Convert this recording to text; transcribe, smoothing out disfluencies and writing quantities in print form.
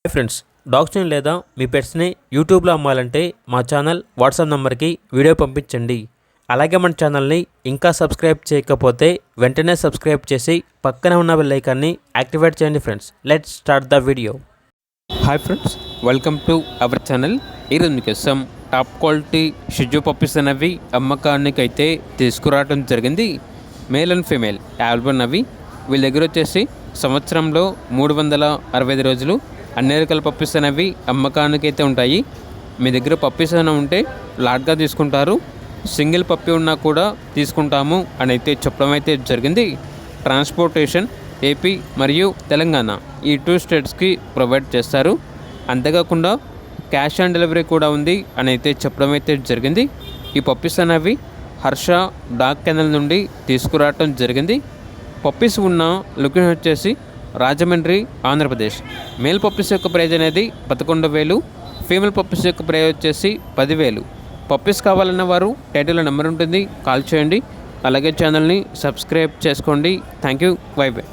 Hi friends, డాగ్స్ని లేదా మీ పెట్స్ని యూట్యూబ్లో అమ్మాలంటే మా ఛానల్ వాట్సాప్ నెంబర్కి వీడియో పంపించండి. అలాగే మన ఛానల్ని ఇంకా సబ్స్క్రైబ్ చేయకపోతే వెంటనే సబ్స్క్రైబ్ చేసి పక్కనే ఉన్న బెల్ ఐకాన్ని యాక్టివేట్ చేయండి. Friends, let's start the video. Hi friends, welcome to our channel. ఈరోజు మీకోసం టాప్ క్వాలిటీ షిజు పప్పీస్ అనేవి అమ్మకానికి అయితే తీసుకురావడం జరిగింది. మేల్ అండ్ ఫీమేల్ అవైలబుల్ అవి. వీళ్ళ దగ్గర వచ్చేసి సంవత్సరంలో 365 రోజులు అన్ని రకాల పప్పీస్ అనేవి అమ్మకానికి అయితే ఉంటాయి. మీ దగ్గర పప్పీస్ అయినా ఉంటే లాట్గా తీసుకుంటారు, సింగిల్ పప్పీ ఉన్నా కూడా తీసుకుంటాము అని అయితే చెప్పడం అయితే జరిగింది. ట్రాన్స్పోర్టేషన్ ఏపీ మరియు తెలంగాణ ఈ 2 స్టేట్స్కి ప్రొవైడ్ చేస్తారు. అంతేకాకుండా క్యాష్ ఆన్ డెలివరీ కూడా ఉంది అని అయితే చెప్పడం అయితే జరిగింది. ఈ పప్పీస్ అనేవి హర్ష డాగ్ కెనల్ నుండి తీసుకురావటం జరిగింది. పప్పీస్ ఉన్న లొకేషన్ వచ్చేసి రాజమండ్రి, ఆంధ్రప్రదేశ్. మేల్ పప్పీస్ యొక్క ప్రైజ్ అనేది 11,000, ఫీమేల్ పప్పీస్ యొక్క ప్రైజ్ వచ్చేసి 10,000. పప్పీస్ కావాలన్న వారు టైటిల్లో నెంబర్ ఉంటుంది, కాల్ చేయండి. అలాగే ఛానల్ని సబ్స్క్రైబ్ చేసుకోండి. Thank you, by by.